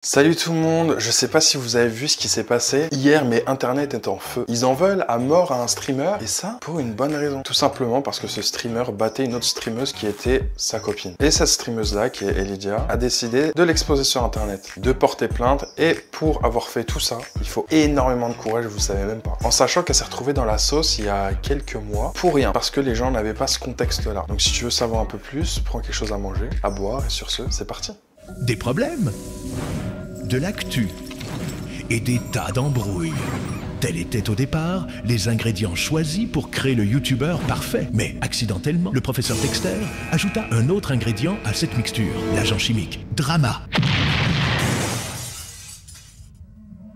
Salut tout le monde, je sais pas si vous avez vu ce qui s'est passé hier, mais internet est en feu. Ils en veulent à mort à un streamer, et ça pour une bonne raison. Tout simplement parce que ce streamer battait une autre streameuse qui était sa copine. Et cette streameuse là, qui est Elidia, a décidé de l'exposer sur internet, de porter plainte, et pour avoir fait tout ça, il faut énormément de courage, vous savez même pas. En sachant qu'elle s'est retrouvée dans la sauce il y a quelques mois, pour rien, parce que les gens n'avaient pas ce contexte là. Donc si tu veux savoir un peu plus, prends quelque chose à manger, à boire, et sur ce, c'est parti. Des problèmes, de l'actu et des tas d'embrouilles. Tels étaient au départ les ingrédients choisis pour créer le youtubeur parfait. Mais accidentellement, le professeur Dexter ajouta un autre ingrédient à cette mixture, l'agent chimique, drama.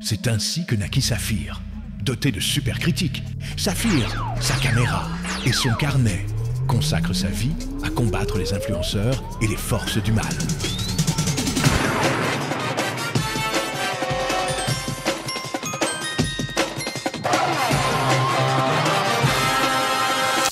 C'est ainsi que naquit Saphir, doté de super critiques. Saphir, sa caméra et son carnet consacrent sa vie à combattre les influenceurs et les forces du mal.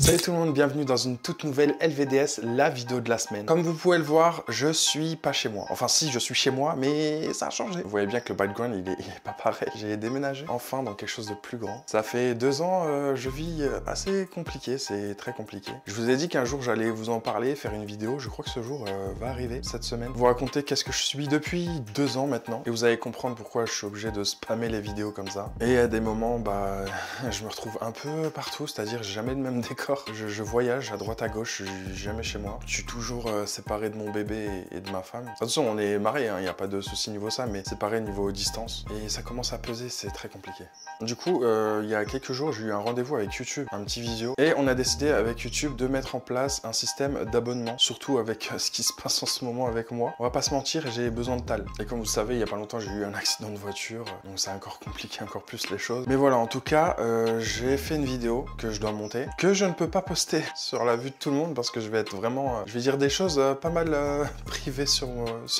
Salut tout le monde, bienvenue dans une toute nouvelle LVDS, la vidéo de la semaine. Comme vous pouvez le voir, je suis pas chez moi. Enfin si, je suis chez moi, mais ça a changé. Vous voyez bien que le background, il est pas pareil. J'ai déménagé, enfin, dans quelque chose de plus grand. Ça fait 2 ans, je vis assez compliqué, c'est très compliqué. Je vous ai dit qu'un jour, j'allais vous en parler, faire une vidéo. Je crois que ce jour va arriver, cette semaine. Vous raconter qu'est-ce que je suis depuis 2 ans maintenant. Et vous allez comprendre pourquoi je suis obligé de spammer les vidéos comme ça. Et à des moments, bah, je me retrouve un peu partout, c'est-à-dire j'ai jamais le même décor. Je voyage à droite à gauche, je suis jamais chez moi. Je suis toujours séparé de mon bébé et de ma femme. De toute façon, on est mariés, il n'y a pas de souci niveau ça, mais séparé niveau distance. Et ça commence à peser, c'est très compliqué. Du coup, il y a quelques jours, j'ai eu un rendez-vous avec YouTube, un petit visio. Et on a décidé avec YouTube de mettre en place un système d'abonnement, surtout avec ce qui se passe en ce moment avec moi. On va pas se mentir, j'ai besoin de tal. Et comme vous savez, il y a pas longtemps, j'ai eu un accident de voiture, donc ça a encore compliqué encore plus les choses. Mais voilà, en tout cas, j'ai fait une vidéo que je dois monter, que je ne peux pas poster sur la vue de tout le monde parce que je vais être vraiment... je vais dire des choses pas mal privées sur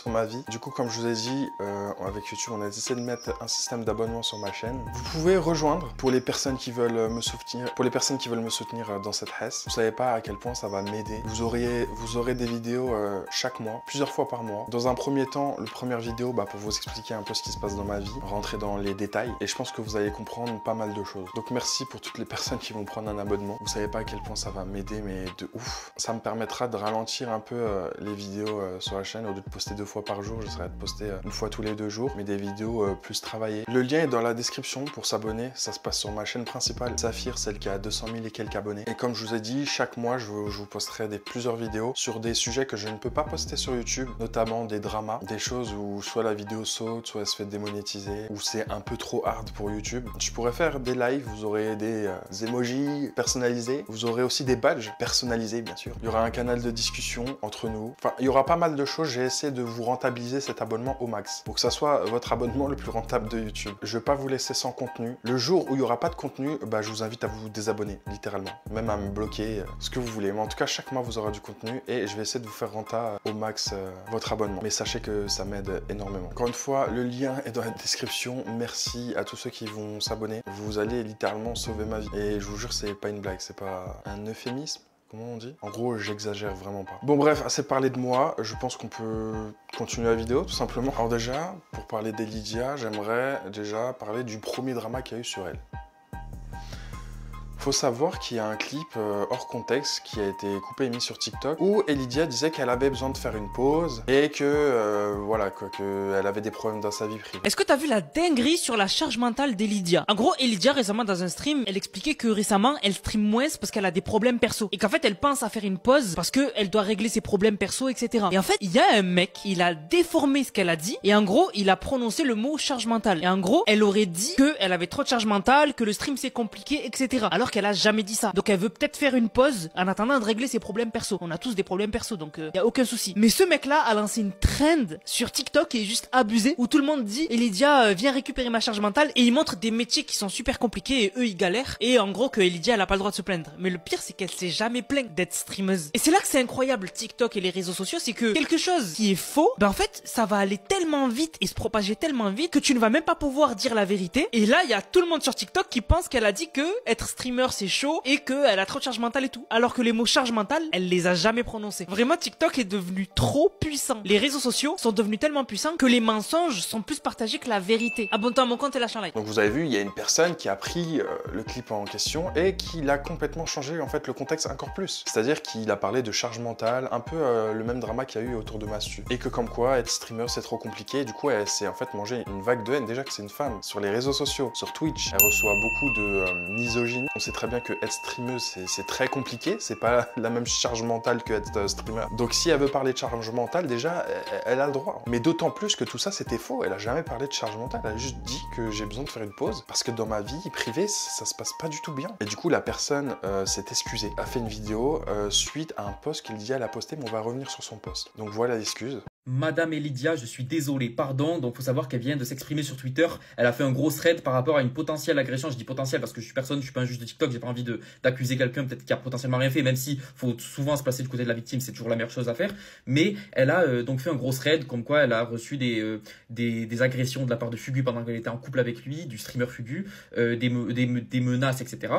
ma vie. Du coup, comme je vous ai dit, avec YouTube, on a essayé de mettre un système d'abonnement sur ma chaîne. Vous pouvez rejoindre pour les personnes qui veulent me soutenir, dans cette hesse. Vous savez pas à quel point ça va m'aider. Vous aurez des vidéos chaque mois, plusieurs fois par mois. Dans un premier temps, la première vidéo, pour vous expliquer un peu ce qui se passe dans ma vie, rentrer dans les détails, et je pense que vous allez comprendre pas mal de choses. Donc merci pour toutes les personnes qui vont prendre un abonnement. Vous savez pas à quel point ça va m'aider, mais de ouf. Ça me permettra de ralentir un peu les vidéos sur la chaîne. Au lieu de poster 2 fois par jour, j'essaierai de poster 1 fois tous les 2 jours, mais des vidéos plus travaillées. Le lien est dans la description pour s'abonner. Ça se passe sur ma chaîne principale, Saphir, celle qui a 200 000 et quelques abonnés. Et comme je vous ai dit, chaque mois, je vous posterai plusieurs vidéos sur des sujets que je ne peux pas poster sur YouTube, notamment des dramas, des choses où soit la vidéo saute, soit elle se fait démonétiser, ou c'est un peu trop hard pour YouTube. Je pourrais faire des lives, vous aurez des emojis personnalisés, vous aurez aussi des badges personnalisés, bien sûr. Il y aura un canal de discussion entre nous. Enfin, il y aura pas mal de choses. J'ai essayé de vous rentabiliser cet abonnement au max pour que ça soit votre abonnement le plus rentable de YouTube. Je vais pas vous laisser sans contenu. Le jour où il y aura pas de contenu, je vous invite à vous désabonner, littéralement. Même à me bloquer, ce que vous voulez. Mais en tout cas, chaque mois, vous aurez du contenu et je vais essayer de vous faire rentable au max votre abonnement. Mais sachez que ça m'aide énormément. Encore une fois, le lien est dans la description. Merci à tous ceux qui vont s'abonner. Vous allez littéralement sauver ma vie. Et je vous jure, c'est pas une blague, c'est pas un euphémisme. Comment on dit? En gros, j'exagère vraiment pas. Bon bref, assez parlé de moi, je pense qu'on peut continuer la vidéo tout simplement. Alors déjà, pour parler d'Elidia, j'aimerais déjà parler du premier drama qu'il y a eu sur elle. Faut savoir qu'il y a un clip hors contexte qui a été coupé et mis sur TikTok où Elidia disait qu'elle avait besoin de faire une pause et que voilà quoi, qu'elle avait des problèmes dans sa vie privée. Est-ce que t'as vu la dinguerie sur la charge mentale d'Elidia? En gros, Elidia récemment dans un stream, elle expliquait que récemment elle stream moins parce qu'elle a des problèmes perso et qu'en fait elle pense à faire une pause parce que elle doit régler ses problèmes perso, etc. Et en fait, il y a un mec, il a déformé ce qu'elle a dit et en gros, il a prononcé le mot charge mentale. Et en gros, elle aurait dit que elle avait trop de charge mentale, que le stream c'est compliqué, etc. Alors qu'elle a jamais dit ça. Donc elle veut peut-être faire une pause en attendant de régler ses problèmes perso. On a tous des problèmes perso, donc y a aucun souci. Mais ce mec-là a lancé une trend sur TikTok qui est juste abusée, où tout le monde dit Elidia viens récupérer ma charge mentale, et il montre des métiers qui sont super compliqués et eux ils galèrent. Et en gros que Elidia elle a pas le droit de se plaindre. Mais le pire c'est qu'elle s'est jamais plainte d'être streameuse. Et c'est là que c'est incroyable TikTok et les réseaux sociaux, c'est que quelque chose qui est faux, en fait ça va aller tellement vite et se propager tellement vite que tu ne vas même pas pouvoir dire la vérité. Et là il y a tout le monde sur TikTok qui pense qu'elle a dit que être streameuse streamer c'est chaud et qu'elle a trop de charge mentale et tout. Alors que les mots charge mentale, elle les a jamais prononcés. Vraiment, TikTok est devenu trop puissant. Les réseaux sociaux sont devenus tellement puissants que les mensonges sont plus partagés que la vérité. Abonne-toi à mon compte et lâche un like. Donc vous avez vu, il y a une personne qui a pris le clip en question et qui l'a complètement changé en fait le contexte encore plus. C'est-à-dire qu'il a parlé de charge mentale, un peu le même drama qu'il y a eu autour de Massu. Et que comme quoi être streamer c'est trop compliqué. Et du coup elle s'est en fait mangé une vague de haine. Déjà que c'est une femme sur les réseaux sociaux, sur Twitch, elle reçoit beaucoup de misogynie. On sait très bien que être streameuse c'est très compliqué, c'est pas la même charge mentale que être streamer. Donc si elle veut parler de charge mentale, déjà elle a le droit. Mais d'autant plus que tout ça c'était faux, elle a jamais parlé de charge mentale, elle a juste dit que j'ai besoin de faire une pause parce que dans ma vie privée ça se passe pas du tout bien. Et du coup la personne s'est excusée, a fait une vidéo suite à un post qu'elle dit elle a posté, mais on va revenir sur son post. Donc voilà l'excuse. Madame Elidia, je suis désolé, pardon. Donc, faut savoir qu'elle vient de s'exprimer sur Twitter. Elle a fait un gros thread par rapport à une potentielle agression. Je dis potentielle parce que je suis personne, je suis pas un juge de TikTok. J'ai pas envie d'accuser quelqu'un peut-être qui a potentiellement rien fait, même si faut souvent se placer du côté de la victime, c'est toujours la meilleure chose à faire. Mais elle a donc fait un gros thread comme quoi elle a reçu des agressions de la part de Fugu pendant qu'elle était en couple avec lui, du streamer Fugu, des menaces, etc.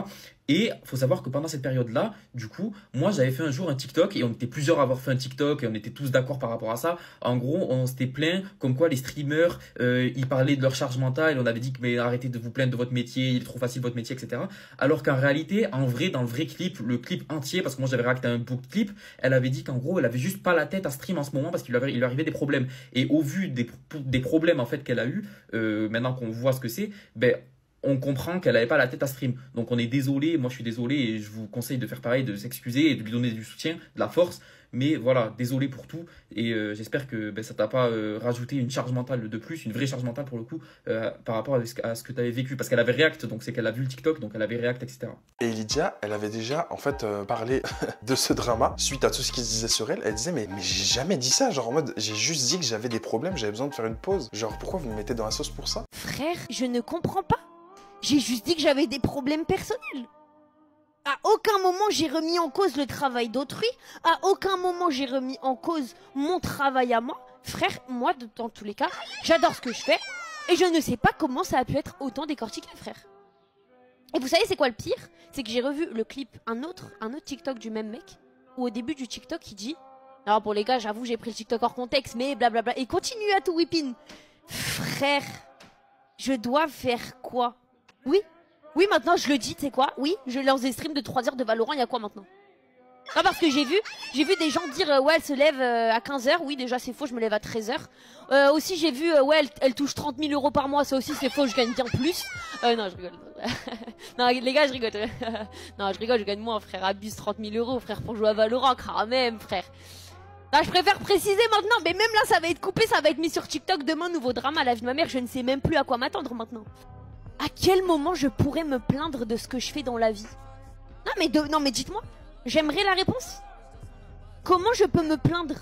Et faut savoir que pendant cette période-là, du coup, moi j'avais fait un jour un TikTok et on était plusieurs à avoir fait un TikTok et on était tous d'accord par rapport à ça. En gros, on s'était plaint comme quoi les streamers, ils parlaient de leur charge mentale et on avait dit que mais arrêtez de vous plaindre de votre métier, il est trop facile votre métier, etc. Alors qu'en réalité, en vrai, dans le vrai clip, le clip entier, parce que moi j'avais réacté à un book clip, elle avait dit qu'en gros, elle avait juste pas la tête à stream en ce moment parce qu'il lui arrivait des problèmes. Et au vu des problèmes en fait qu'elle a eu, maintenant qu'on voit ce que c'est, ben on comprend qu'elle n'avait pas la tête à stream. Donc on est désolé, moi je suis désolé et je vous conseille de faire pareil, de s'excuser et de lui donner du soutien, de la force. Mais voilà, désolé pour tout et j'espère que ça t'a pas rajouté une charge mentale de plus, une vraie charge mentale pour le coup, par rapport à ce que tu avais vécu. Parce qu'elle avait react, donc c'est qu'elle a vu le TikTok, donc elle avait react, etc. Et Lydia, elle avait déjà en fait parlé de ce drama suite à tout ce qui se disait sur elle. Elle disait mais j'ai jamais dit ça, genre en mode j'ai juste dit que j'avais des problèmes, j'avais besoin de faire une pause. Genre pourquoi vous me mettez dans la sauce pour ça? Frère, je ne comprends pas. J'ai juste dit que j'avais des problèmes personnels. À aucun moment j'ai remis en cause le travail d'autrui. À aucun moment j'ai remis en cause mon travail à moi. Frère, moi, dans tous les cas, j'adore ce que je fais. Et je ne sais pas comment ça a pu être autant décortiqué, frère. Et vous savez c'est quoi le pire? C'est que j'ai revu le clip, un autre TikTok du même mec. Où au début du TikTok il dit... Alors pour les gars, j'avoue j'ai pris le TikTok hors contexte, mais blablabla. Et continue à tout whipping. Frère, je dois faire quoi? Oui, maintenant je le dis, tu sais quoi? Oui, je lance des streams de 3 heures de Valorant, il y a quoi maintenant? Non, parce que j'ai vu des gens dire ouais, elle se lève à 15 h. Oui, déjà c'est faux, je me lève à 13 h. Aussi j'ai vu ouais, elle touche 30 000 € par mois, ça aussi c'est faux, je gagne bien plus. Non, je rigole. Non, les gars, je rigole. Non, je rigole, je gagne moins, frère. Abuse 30 000 €, frère, pour jouer à Valorant, quand même, frère. Non, je préfère préciser maintenant, mais même là ça va être coupé, ça va être mis sur TikTok demain, nouveau drama, la vie de ma mère, je ne sais même plus à quoi m'attendre maintenant. À quel moment je pourrais me plaindre de ce que je fais dans la vie? Non mais dites-moi, j'aimerais la réponse. Comment je peux me plaindre?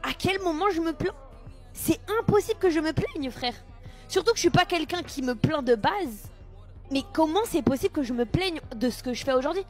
À quel moment je me plains? C'est impossible que je me plaigne, frère. Surtout que je suis pas quelqu'un qui me plaint de base. Mais comment c'est possible que je me plaigne de ce que je fais aujourd'hui?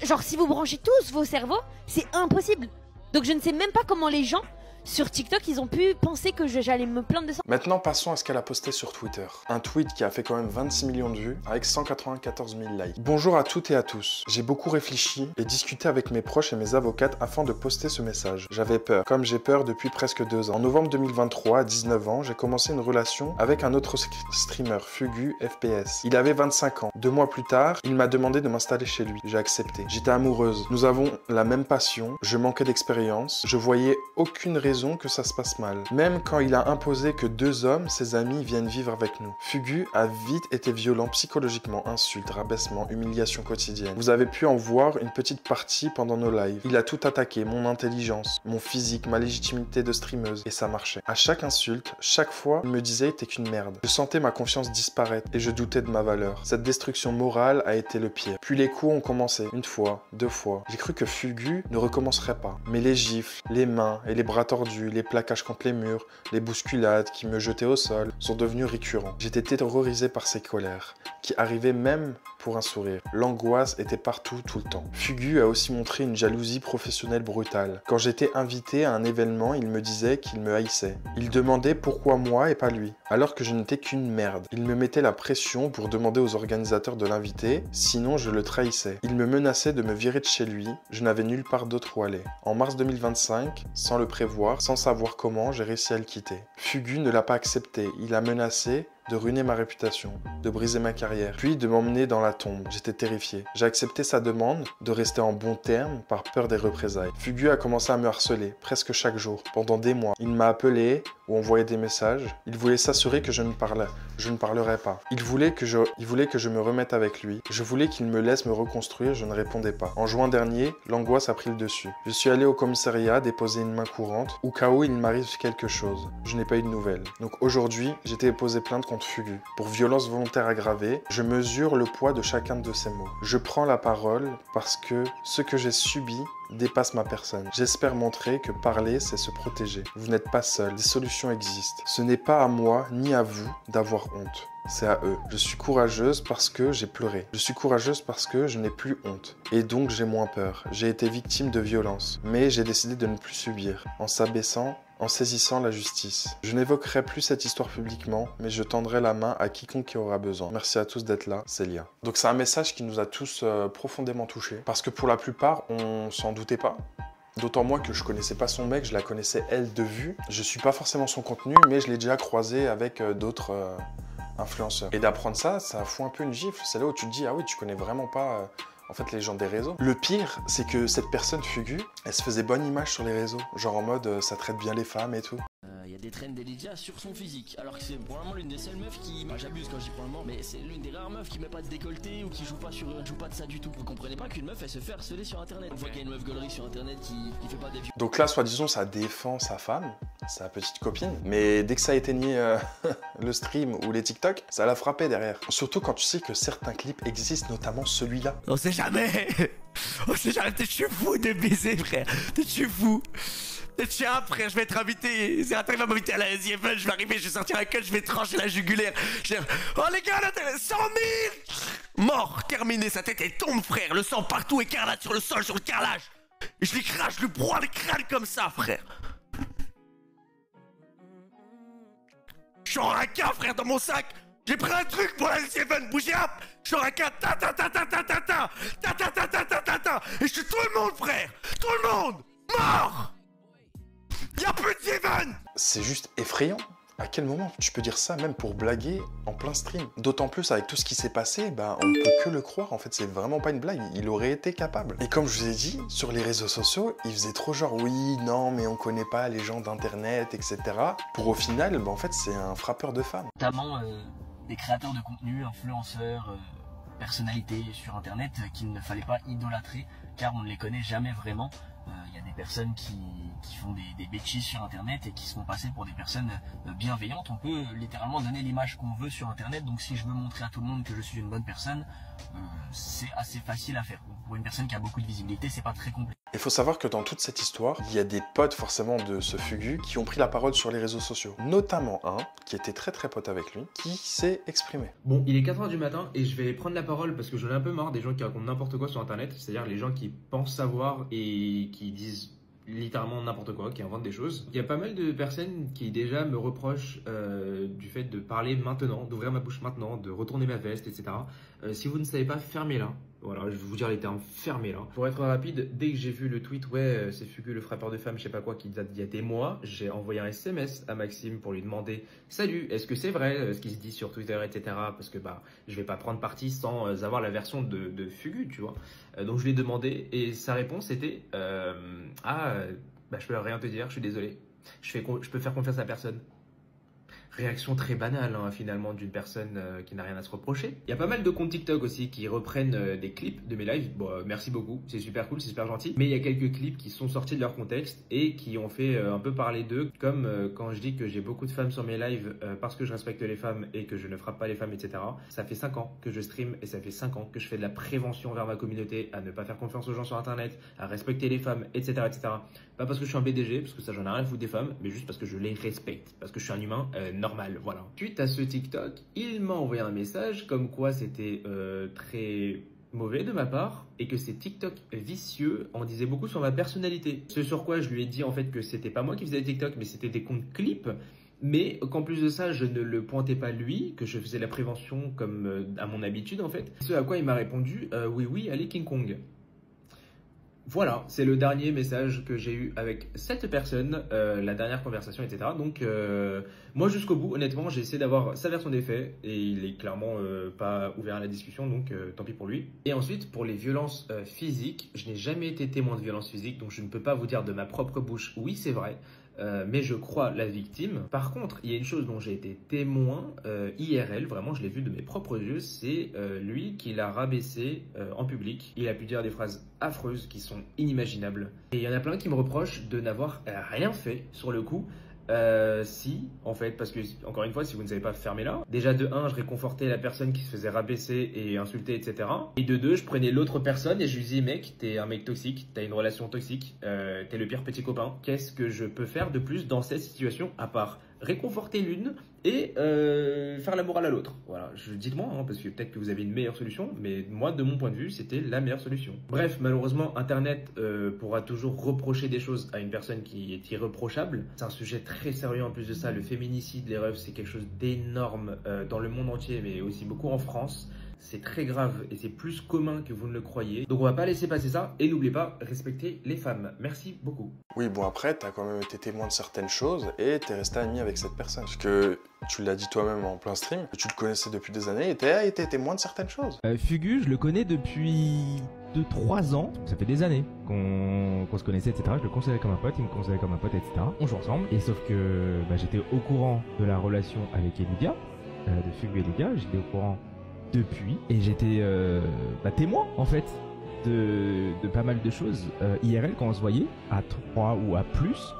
Genre si vous branchez tous vos cerveaux, c'est impossible. Donc je ne sais même pas comment les gens... Sur TikTok, ils ont pu penser que j'allais me plaindre de ça. Maintenant, passons à ce qu'elle a posté sur Twitter. Un tweet qui a fait quand même 26 millions de vues avec 194 000 likes. Bonjour à toutes et à tous. J'ai beaucoup réfléchi et discuté avec mes proches et mes avocates afin de poster ce message. J'avais peur, comme j'ai peur depuis presque 2 ans. En novembre 2023, à 19 ans, j'ai commencé une relation avec un autre streamer, Fugu FPS. Il avait 25 ans. 2 mois plus tard, il m'a demandé de m'installer chez lui. J'ai accepté. J'étais amoureuse. Nous avons la même passion. Je manquais d'expérience. Je voyais aucune raison que ça se passe mal. Même quand il a imposé que 2 hommes, ses amis, viennent vivre avec nous. Fugu a vite été violent psychologiquement, insultes, rabaissements, humiliations quotidiennes. Vous avez pu en voir une petite partie pendant nos lives. Il a tout attaqué, mon intelligence, mon physique, ma légitimité de streameuse, et ça marchait. À chaque insulte, chaque fois, il me disait t'es qu'une merde. Je sentais ma confiance disparaître et je doutais de ma valeur. Cette destruction morale a été le pire. Puis les coups ont commencé, 1 fois, 2 fois. J'ai cru que Fugu ne recommencerait pas. Mais les gifles, les mains et les bras tordus, les plaquages contre les murs, les bousculades qui me jetaient au sol sont devenus récurrents. J'étais terrorisé par ces colères. qui arrivaient même pour un sourire. L'angoisse était partout, tout le temps. Fugu a aussi montré une jalousie professionnelle brutale. Quand j'étais invité à un événement, il me disait qu'il me haïssait. Il demandait pourquoi moi et pas lui, alors que je n'étais qu'une merde. Il me mettait la pression pour demander aux organisateurs de l'inviter, sinon je le trahissais. Il me menaçait de me virer de chez lui, je n'avais nulle part d'autre où aller. En mars 2025, sans le prévoir, sans savoir comment, j'ai réussi à le quitter. Fugu ne l'a pas accepté, il a menacé de ruiner ma réputation, de briser ma carrière, puis de m'emmener dans la tombe. J'étais terrifié. J'ai accepté sa demande de rester en bons termes par peur des représailles. Fugu a commencé à me harceler, presque chaque jour, pendant des mois. Il m'a appelé ou envoyé des messages. Il voulait s'assurer que je ne parlerais pas. Il voulait que je me remette avec lui. Je voulais qu'il me laisse me reconstruire, je ne répondais pas. En juin dernier, l'angoisse a pris le dessus. Je suis allé au commissariat déposer une main courante, au cas où il m'arrive quelque chose. Je n'ai pas eu de nouvelles. Donc aujourd'hui, j'ai déposé plainte contre Fugu pour violence volontaire aggravée. Je mesure le poids de chacun de ces mots. Je prends la parole parce que ce que j'ai subi dépasse ma personne. J'espère montrer que parler, c'est se protéger. Vous n'êtes pas seul, des solutions existent. Ce n'est pas à moi ni à vous d'avoir honte. C'est à eux. Je suis courageuse parce que j'ai pleuré. Je suis courageuse parce que je n'ai plus honte. Et donc j'ai moins peur. J'ai été victime de violence. Mais j'ai décidé de ne plus subir. En s'abaissant, en saisissant la justice. Je n'évoquerai plus cette histoire publiquement, mais je tendrai la main à quiconque qui aura besoin. Merci à tous d'être là, Célia. Donc c'est un message qui nous a tous profondément touchés. Parce que pour la plupart, on s'en doutait pas. D'autant moins que je connaissais pas son mec, je la connaissais elle de vue. Je suis pas forcément son contenu, mais je l'ai déjà croisé avec d'autres influenceurs. Et d'apprendre ça, ça fout un peu une gifle. C'est là où tu te dis, ah oui, tu connais vraiment pas en fait les gens des réseaux. Le pire, c'est que cette personne Fugu, elle se faisait bonne image sur les réseaux. Genre en mode, ça traite bien les femmes et tout. Il y a des trends d'Elydia sur son physique, alors que c'est probablement l'une des seules meufs qui... Bah, j'abuse quand je dis probablement, mais c'est l'une des rares meufs qui met pas de décolleté ou qui joue pas de ça du tout. Vous comprenez pas qu'une meuf elle se fait harceler sur internet. Une fois qu'il y a une meuf gaulerie sur internet qui fait pas des... Donc là, soi-disant, ça défend sa femme, sa petite copine, mais dès que ça a éteigné le stream ou les TikTok, ça l'a frappé derrière. Surtout quand tu sais que certains clips existent, notamment celui-là. On sait jamais. On sait jamais, peut-être je suis fou de baiser, frère. Peut-être je suis fou. Peut-être frère, je vais être invité. C'est un truc, il va m'inviter à la SIFL, je vais arriver, je vais sortir un cut, je vais trancher la jugulaire. Je vais dire, oh les gars, là, 100 000 mort, terminé, sa tête elle tombe, frère. Le sang partout, écarlate sur le sol, sur le carrelage. Et je lui crache, je lui broie le crâne comme ça, frère. Je sors un cas, frère, dans mon sac. J'ai pris un truc pour la SIFL, bougez hop. Je sors un cas, ta ta ta ta ta ta ta ta ta ta ta ta ta ta. Et je tue tout le monde, frère. Tout le monde. Mort. Y'a plus de Steven. C'est juste effrayant. À quel moment tu peux dire ça, même pour blaguer en plein stream? D'autant plus avec tout ce qui s'est passé, bah, on ne peut que le croire. En fait, c'est vraiment pas une blague. Il aurait été capable. Et comme je vous ai dit, sur les réseaux sociaux, il faisait trop genre oui, non, mais on connaît pas les gens d'internet, etc. Pour au final, bah, en fait, c'est un frappeur de femmes. Notamment des créateurs de contenu, influenceurs, personnalités sur internet qu'il ne fallait pas idolâtrer car on ne les connaît jamais vraiment. Il y a des personnes qui font des bêtises sur internet et qui se font passer pour des personnes bienveillantes. On peut littéralement donner l'image qu'on veut sur internet, donc si je veux montrer à tout le monde que je suis une bonne personne, c'est assez facile à faire. Pour une personne qui a beaucoup de visibilité, c'est pas très compliqué. Il faut savoir que dans toute cette histoire, il y a des potes forcément de ce Fugu qui ont pris la parole sur les réseaux sociaux. Notamment un qui était très pote avec lui, qui s'est exprimé. Bon, il est 4 h du matin et je vais prendre la parole parce que j'en ai un peu marre des gens qui racontent n'importe quoi sur internet. C'est-à-dire les gens qui pensent savoir et qui disent littéralement n'importe quoi, qui inventent des choses. Il y a pas mal de personnes qui déjà me reprochent du fait de parler maintenant, d'ouvrir ma bouche maintenant, de retourner ma veste, etc. Si vous ne savez pas, fermez-la. Voilà, je vais vous dire les termes, fermez-la. Pour être rapide, dès que j'ai vu le tweet, ouais, c'est Fugu le frappeur de femmes, je sais pas quoi, qui date d'il y a des mois, j'ai envoyé un SMS à Maxime pour lui demander « Salut, est-ce que c'est vrai ce qui se dit sur Twitter, etc. » Parce que bah, je vais pas prendre parti sans avoir la version de Fugu, tu vois. Donc je lui ai demandé et sa réponse était bah, je peux rien te dire, je suis désolé. Je peux faire confiance à personne. Réaction très banale hein, finalement d'une personne qui n'a rien à se reprocher. Il y a pas mal de comptes TikTok aussi qui reprennent des clips de mes lives. Bon, merci beaucoup, c'est super cool, c'est super gentil. Mais il y a quelques clips qui sont sortis de leur contexte et qui ont fait un peu parler d'eux. Comme quand je dis que j'ai beaucoup de femmes sur mes lives parce que je respecte les femmes et que je ne frappe pas les femmes, etc. Ça fait 5 ans que je stream et ça fait 5 ans que je fais de la prévention vers ma communauté, à ne pas faire confiance aux gens sur internet, à respecter les femmes, etc. Pas parce que je suis un BDG, parce que ça j'en ai rien à foutre des femmes, mais juste parce que je les respecte. Parce que je suis un humain normal, voilà. Suite à ce TikTok, il m'a envoyé un message comme quoi c'était très mauvais de ma part et que ces TikTok vicieux en disaient beaucoup sur ma personnalité. Ce sur quoi je lui ai dit en fait que c'était pas moi qui faisais des TikTok mais c'était des comptes clips, mais qu'en plus de ça je ne le pointais pas lui, que je faisais la prévention comme à mon habitude en fait. Ce à quoi il m'a répondu oui allez King Kong. Voilà, c'est le dernier message que j'ai eu avec cette personne, la dernière conversation, etc. Donc, moi jusqu'au bout, honnêtement, j'ai essayé d'avoir sa version des faits et il est clairement pas ouvert à la discussion, donc tant pis pour lui. Et ensuite, pour les violences physiques, je n'ai jamais été témoin de violences physiques, donc je ne peux pas vous dire de ma propre bouche, oui c'est vrai. Mais je crois la victime. Par contre, il y a une chose dont j'ai été témoin IRL, vraiment je l'ai vu de mes propres yeux, c'est lui qui l'a rabaissé en public. Il a pu dire des phrases affreuses qui sont inimaginables. Et il y en a plein qui me reprochent de n'avoir rien fait sur le coup. Si, en fait, parce que, encore une fois, si vous ne savez pas, fermez-la. Déjà, de 1, je réconfortais la personne qui se faisait rabaisser et insulter, etc. Et de 2, je prenais l'autre personne et je lui disais, mec, t'es un mec toxique, t'as une relation toxique, t'es le pire petit copain. Qu'est-ce que je peux faire de plus dans cette situation à part réconforter l'une et faire la morale à l'autre. Voilà, dites-moi, hein, parce que peut-être que vous avez une meilleure solution, mais moi, de mon point de vue, c'était la meilleure solution. Bref, malheureusement, Internet pourra toujours reprocher des choses à une personne qui est irréprochable. C'est un sujet très sérieux en plus de ça. Le féminicide, les refs, c'est quelque chose d'énorme dans le monde entier, mais aussi beaucoup en France. C'est très grave et c'est plus commun que vous ne le croyez. Donc on va pas laisser passer ça et n'oubliez pas, respecter les femmes. Merci beaucoup. Oui, bon après, t'as quand même été témoin de certaines choses et t'es resté ami avec cette personne. Parce que tu l'as dit toi-même en plein stream, tu le connaissais depuis des années et t'as été témoin de certaines choses. Fugu, je le connais depuis 2-3 ans. Ça fait des années qu'on se connaissait, etc. Je le considérais comme un pote, il me considérait comme un pote, etc. On joue ensemble. Et sauf que j'étais au courant de la relation avec Eludia, de Fugu et Eludia. J'étais au courant depuis et j'étais témoin en fait de pas mal de choses IRL quand on se voyait à 3 ou à plus,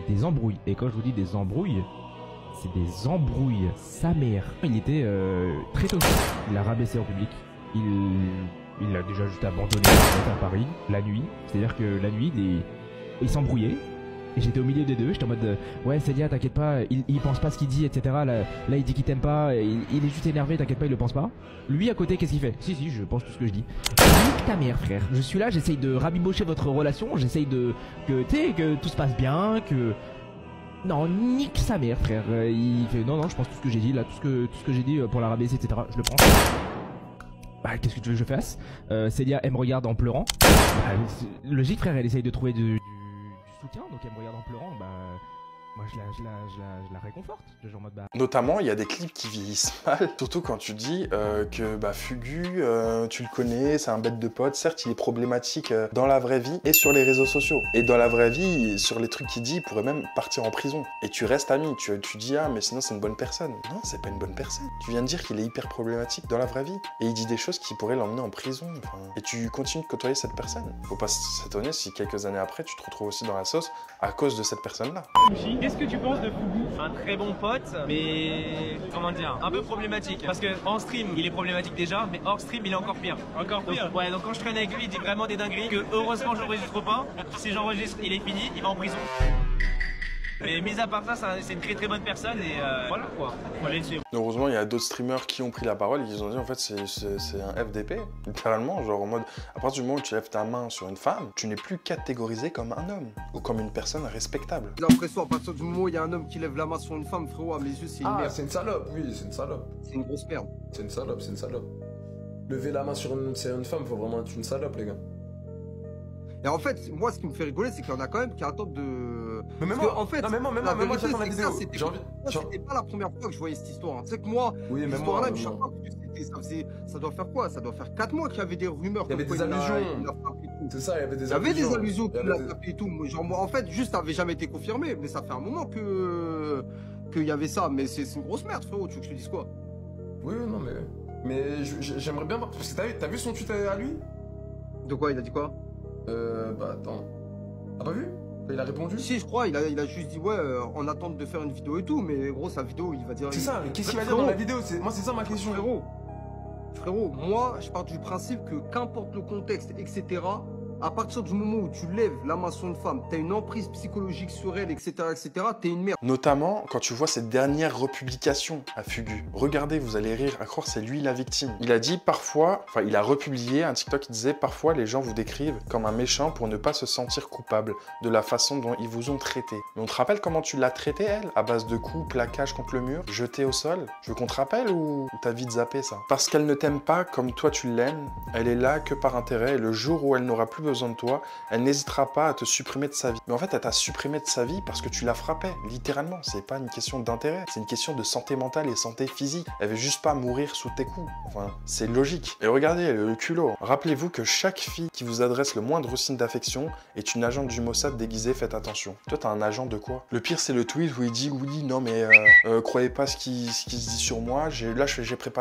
des embrouilles. Et quand je vous dis des embrouilles, c'est des embrouilles sa mère. Il était très toxique, il l'a rabaissé en public, il l'a déjà juste abandonné à Paris la nuit, c'est à dire que la nuit il s'embrouillait. Et j'étais au milieu des deux, j'étais en mode ouais Célia t'inquiète pas, il pense pas ce qu'il dit, etc. Là il dit qu'il t'aime pas, il est juste énervé, t'inquiète pas, il le pense pas. Lui à côté qu'est-ce qu'il fait? Si je pense tout ce que je dis. Nique ta mère frère, je suis là, j'essaye de rabibocher votre relation, j'essaye que tout se passe bien, que... Non, nique sa mère frère. Il fait non je pense tout ce que j'ai dit là, tout ce que j'ai dit pour la rabaisser, etc. Je le prends. Qu'est-ce que tu veux que je fasse? Célia elle me regarde en pleurant. Logique frère, elle essaye de trouver du soutien, donc elle me regarde en pleurant, moi je la réconforte, genre en mode Notamment, il y a des clips qui vieillissent mal, surtout quand tu dis que Fugu, tu le connais, c'est un bête de pote, certes il est problématique dans la vraie vie et sur les réseaux sociaux. Et dans la vraie vie, sur les trucs qu'il dit, il pourrait même partir en prison. Et tu restes ami, tu dis mais sinon c'est une bonne personne. Non, c'est pas une bonne personne. Tu viens de dire qu'il est hyper problématique dans la vraie vie. Et il dit des choses qui pourraient l'emmener en prison. Et tu continues de côtoyer cette personne. Faut pas s'étonner si quelques années après, tu te retrouves aussi dans la sauce à cause de cette personne-là. Qu'est-ce que tu penses de Fugu? Un très bon pote, mais comment dire, un peu problématique. Parce que en stream, il est problématique déjà, mais hors stream, il est encore pire. Encore pire? Donc, ouais, donc quand je traîne avec lui, il dit vraiment des dingueries que heureusement j'enregistre pas. Si j'enregistre, il est fini, il va en prison. Mais mis à part ça, c'est une très très bonne personne et voilà quoi. Faut aller dessus. Heureusement, il y a d'autres streamers qui ont pris la parole et qui ont dit en fait c'est un FDP, littéralement, genre en mode à partir du moment où tu lèves ta main sur une femme, tu n'es plus catégorisé comme un homme ou comme une personne respectable. J'ai l'impression à partir du moment où il y a un homme qui lève la main sur une femme, frérot, à mes yeux c'est une merde. C'est une salope, oui, c'est une salope. C'est une grosse merde. C'est une salope. Lever la main sur une femme, faut vraiment être une salope les gars. Et en fait, moi, ce qui me fait rigoler, c'est qu'il y en a quand même qui attendent de... Mais même moi, en fait, même moi, j'attends la vidéo. C'était pas la première fois que je voyais cette histoire. Tu sais que moi, cette histoire-là, ça doit faire quoi? Ça doit faire 4 mois qu'il y avait des rumeurs. Il y avait des allusions. C'est ça, il y avait des allusions. Il y avait des allusions qu'il l'a tapé et tout. Genre, moi, en fait, juste, ça avait jamais été confirmé. Mais ça fait un moment qu'il y avait ça. Mais c'est une grosse merde, frérot. Tu veux que je te dise quoi? Oui, non, mais j'aimerais bien... Parce que t'as vu son tweet à lui? De quoi? Il a dit quoi? Attends. T'as pas vu? Il a répondu? Si, je crois, il a juste dit ouais, en attente de faire une vidéo et tout, mais gros, sa vidéo, il va dire... C'est ça, mais qu'est-ce qu'il va dire dans la vidéo? Moi, c'est ça ma question. Frérot, moi, je pars du principe que qu'importe le contexte, etc., À partir du moment où tu lèves la main sur une femme, t'as une emprise psychologique sur elle, etc., t'es une merde. Notamment quand tu vois cette dernière republication à Fugu. Regardez, vous allez rire, à croire c'est lui la victime. Il a dit parfois, enfin il a republié un TikTok qui disait parfois les gens vous décrivent comme un méchant pour ne pas se sentir coupable de la façon dont ils vous ont traité. Mais on te rappelle comment tu l'as traité elle? À base de coups, plaquage contre le mur, jeté au sol? Tu veux qu'on te rappelle ou t'as vite zappé ça? Parce qu'elle ne t'aime pas comme toi tu l'aimes, elle est là que par intérêt et le jour où elle n'aura plus besoin de toi, elle n'hésitera pas à te supprimer de sa vie. Mais en fait elle t'a supprimé de sa vie parce que tu la frappais, littéralement. C'est pas une question d'intérêt, c'est une question de santé mentale et santé physique. Elle veut juste pas mourir sous tes coups. Enfin, c'est logique. Et regardez le culot. Rappelez-vous que chaque fille qui vous adresse le moindre signe d'affection est une agente du Mossad déguisée, faites attention. Toi, t'as un agent de quoi? Le pire, c'est le tweet où il dit oui, non, mais croyez pas ce qui se dit sur moi.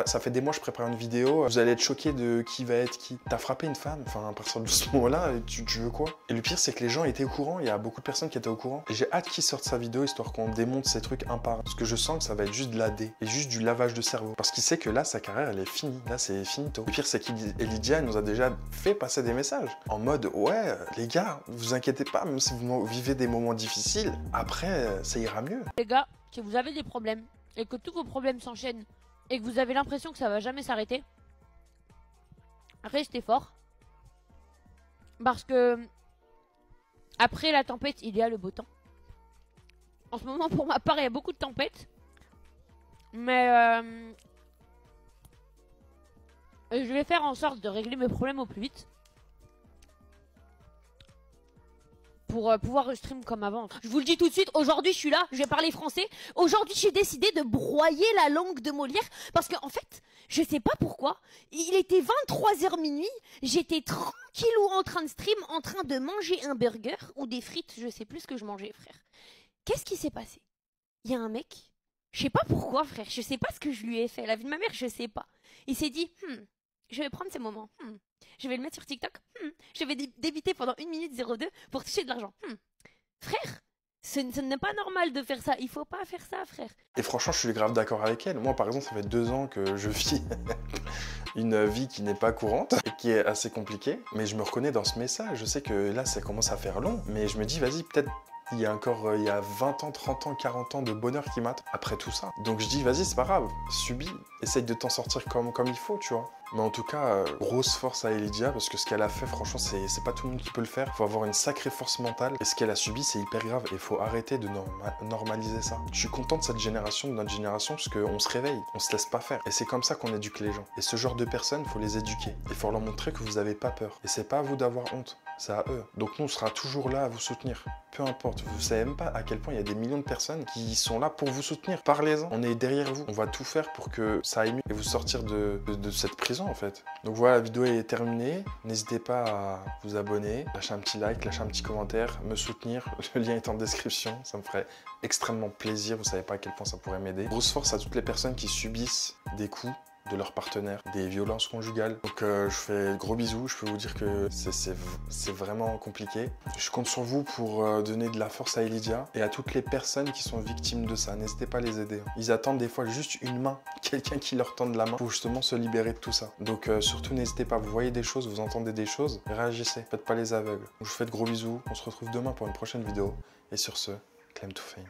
Ça fait des mois que je prépare une vidéo. Vous allez être choqués de qui va être qui. T'as frappé une femme. Enfin, à partir de ce moment-là, tu veux quoi? Et le pire, c'est que les gens étaient au courant. Il y a beaucoup de personnes qui étaient au courant. Et j'ai hâte qu'ils sortent sa vidéo histoire qu'on démonte ces trucs un par un. Parce que je sens que ça va être juste de l'AD et juste du lavage de cerveau. Parce qu'il sait que là, sa carrière, elle est finie. Là, c'est finito. Le pire, c'est qu'Elydia nous a déjà fait passer des messages en mode ouais, les gars, vous inquiétez pas, même si vous vivez des moments difficiles, après, ça ira mieux. Les gars, si vous avez des problèmes et que tous vos problèmes s'enchaînent et que vous avez l'impression que ça va jamais s'arrêter, restez fort. Parce que après la tempête, il y a le beau temps. En ce moment, pour ma part, il y a beaucoup de tempêtes. Mais je vais faire en sorte de régler mes problèmes au plus vite. Pour pouvoir stream comme avant. Je vous le dis tout de suite, aujourd'hui je suis là, je vais parler français. Aujourd'hui j'ai décidé de broyer la langue de Molière. Parce qu'en fait, je sais pas pourquoi, il était 23h minuit, j'étais tranquillou en train de stream, en train de manger un burger ou des frites, je sais plus ce que je mangeais frère. Qu'est-ce qui s'est passé? Il y a un mec, je sais pas pourquoi frère, je sais pas ce que je lui ai fait, la vie de ma mère je sais pas. Il s'est dit, je vais prendre ces moments, je vais le mettre sur TikTok, je vais débiter pendant 1 minute 02 pour toucher de l'argent. Frère, ce n'est pas normal de faire ça, il faut pas faire ça frère. Et franchement, je suis grave d'accord avec elle. Moi, par exemple, ça fait 2 ans que je vis une vie qui n'est pas courante et qui est assez compliquée. Mais je me reconnais dans ce message. Je sais que là, ça commence à faire long. Mais je me dis, vas-y, peut-être il y a encore 20 ans, 30 ans, 40 ans de bonheur qui m'attend après tout ça. Donc je dis, vas-y, c'est pas grave, subis, essaye de t'en sortir comme il faut, tu vois. Mais en tout cas, grosse force à Elydia, parce que ce qu'elle a fait, franchement, c'est pas tout le monde qui peut le faire. Il faut avoir une sacrée force mentale. Et ce qu'elle a subi, c'est hyper grave. Et il faut arrêter de normaliser ça. Je suis content de cette génération, de notre génération, parce qu'on se réveille, on se laisse pas faire. Et c'est comme ça qu'on éduque les gens. Et ce genre de personnes, il faut les éduquer. Il faut leur montrer que vous n'avez pas peur. Et c'est pas à vous d'avoir honte, c'est à eux. Donc nous, on sera toujours là à vous soutenir. Peu importe, vous savez même pas à quel point il y a des millions de personnes qui sont là pour vous soutenir. Parlez-en, on est derrière vous. On va tout faire pour que ça aille mieux et vous sortir de cette prison en fait. Donc voilà, la vidéo est terminée. N'hésitez pas à vous abonner, lâcher un petit like, lâcher un petit commentaire, me soutenir. Le lien est en description, ça me ferait extrêmement plaisir. Vous savez pas à quel point ça pourrait m'aider. Grosse force à toutes les personnes qui subissent des coups de leur partenaire, des violences conjugales. Donc je fais gros bisous, je peux vous dire que c'est vraiment compliqué. Je compte sur vous pour donner de la force à Elydia et à toutes les personnes qui sont victimes de ça. N'hésitez pas à les aider. Ils attendent des fois juste une main, quelqu'un qui leur tende la main pour justement se libérer de tout ça. Donc surtout n'hésitez pas, vous voyez des choses, vous entendez des choses, réagissez, faites pas les aveugles. Je vous fais de gros bisous, on se retrouve demain pour une prochaine vidéo. Et sur ce, claim to fame.